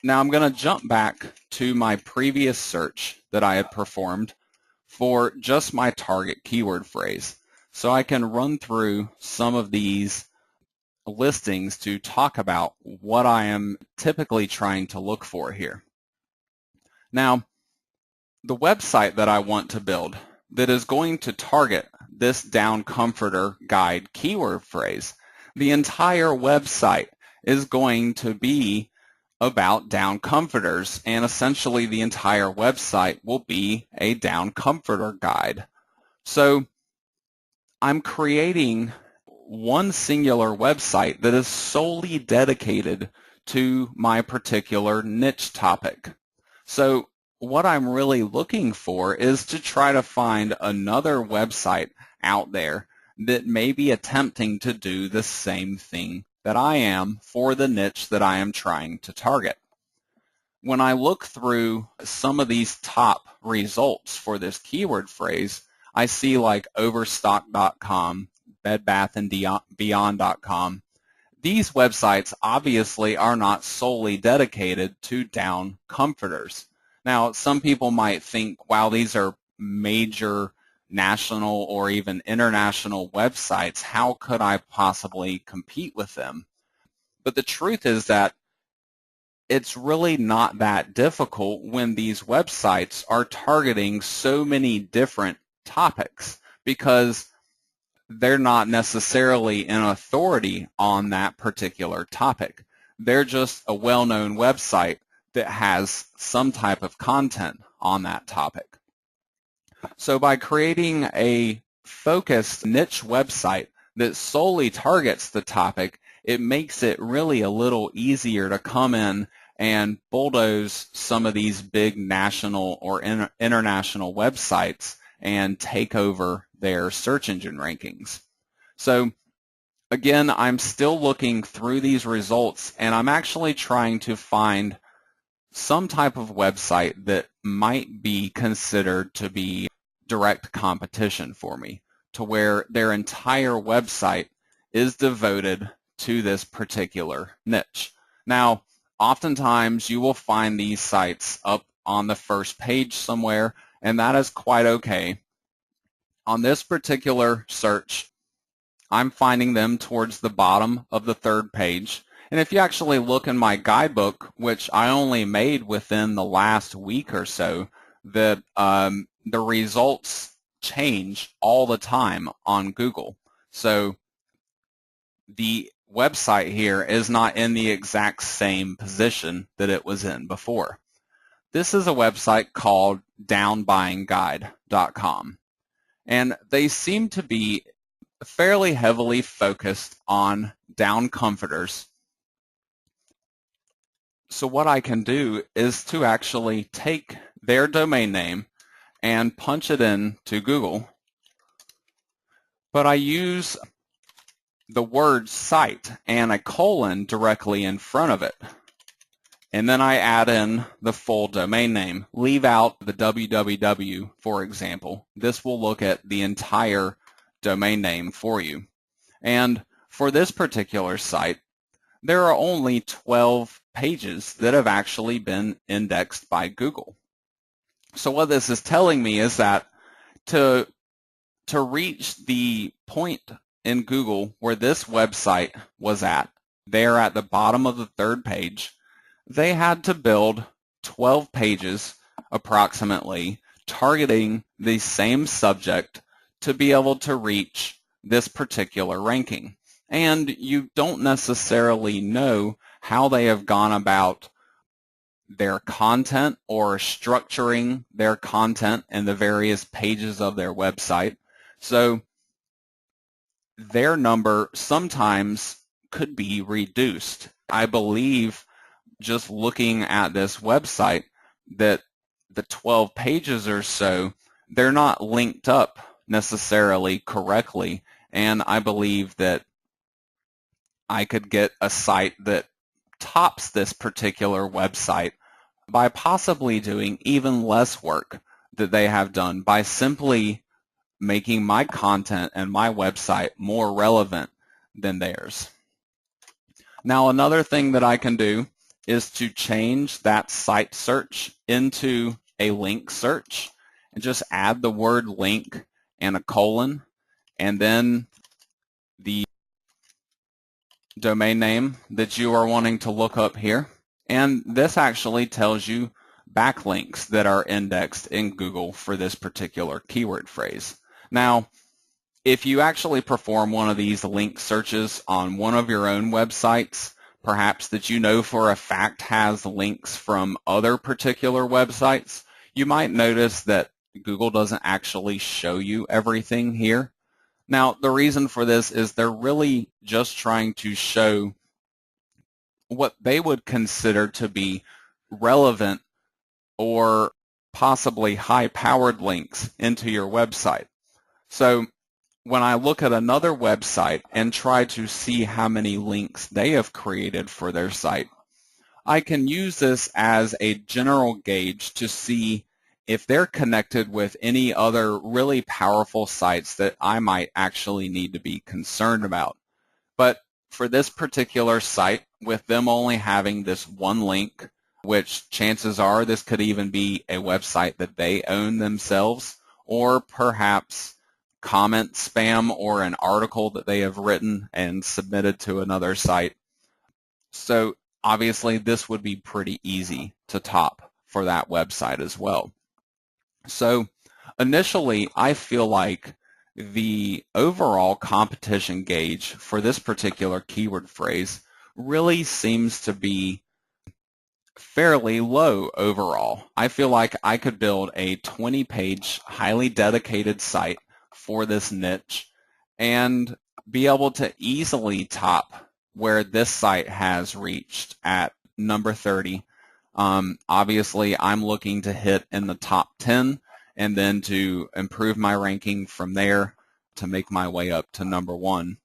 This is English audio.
Now I'm going to jump back to my previous search that I had performed for just my target keyword phrase. So I can run through some of these listings to talk about what I am typically trying to look for here. Now, the website that I want to build that is going to target this down comforter guide keyword phrase, the entire website is going to be about down comforters, and essentially the entire website will be a down comforter guide. So I'm creating one singular website that is solely dedicated to my particular niche topic. So what I'm really looking for is to try to find another website out there that may be attempting to do the same thing that I am for the niche that I am trying to target. When I look through some of these top results for this keyword phrase, I see like Overstock.com, BedBathAndBeyond.com. These websites obviously are not solely dedicated to down comforters. Now, some people might think, wow, these are major national or even international websites. How could I possibly compete with them? But the truth is that it's really not that difficult when these websites are targeting so many different topics, because they're not necessarily an authority on that particular topic. They're just a well-known website that has some type of content on that topic. So by creating a focused niche website that solely targets the topic, it makes it really a little easier to come in and bulldoze some of these big national or international websites and take over their search engine rankings. So again, I'm still looking through these results, and I'm actually trying to find some type of website that might be considered to be direct competition for me, to where their entire website is devoted to this particular niche. Now, oftentimes you will find these sites up on the first page somewhere, and that is quite okay. On this particular search, I'm finding them towards the bottom of the third page. And if you actually look in my guidebook, which I only made within the last week or so, that the results change all the time on Google. So the website here is not in the exact same position that it was in before. This is a website called downbuyingguide.com, and they seem to be fairly heavily focused on down comforters. So what I can do is to actually take their domain name and punch it in to Google, but I use the word site and a colon directly in front of it. And then I add in the full domain name. Leave out the www, for example. This will look at the entire domain name for you. And for this particular site, there are only 12 pages that have actually been indexed by Google. So what this is telling me is that to reach the point in Google where this website was at, there at the bottom of the third page, they had to build 12 pages approximately targeting the same subject to be able to reach this particular ranking. And you don't necessarily know how they have gone about their content or structuring their content in the various pages of their website. So their number sometimes could be reduced. I believe, just looking at this website, that the 12 pages or so, they're not linked up necessarily correctly, and I believe that I could get a site that tops this particular website by possibly doing even less work that they have done by simply making my content and my website more relevant than theirs. Now, another thing that I can do is to change that site search into a link search and just add the word link and a colon and then the domain name that you are wanting to look up here. And this actually tells you backlinks that are indexed in Google for this particular keyword phrase. Now, if you actually perform one of these link searches on one of your own websites, perhaps that you know for a fact has links from other particular websites, you might notice that Google doesn't actually show you everything here. Now, the reason for this is they're really just trying to show what they would consider to be relevant or possibly high-powered links into your website. So when I look at another website and try to see how many links they have created for their site, I can use this as a general gauge to see if they're connected with any other really powerful sites that I might actually need to be concerned about. But for this particular site, with them only having this one link, which chances are this could even be a website that they own themselves, or perhaps comment spam or an article that they have written and submitted to another site. So obviously this would be pretty easy to top for that website as well. So initially, I feel like the overall competition gauge for this particular keyword phrase really seems to be fairly low overall. I feel like I could build a 20-page, highly dedicated site for this niche and be able to easily top where this site has reached at number 30. Obviously, I'm looking to hit in the top 10 and then to improve my ranking from there to make my way up to number 1.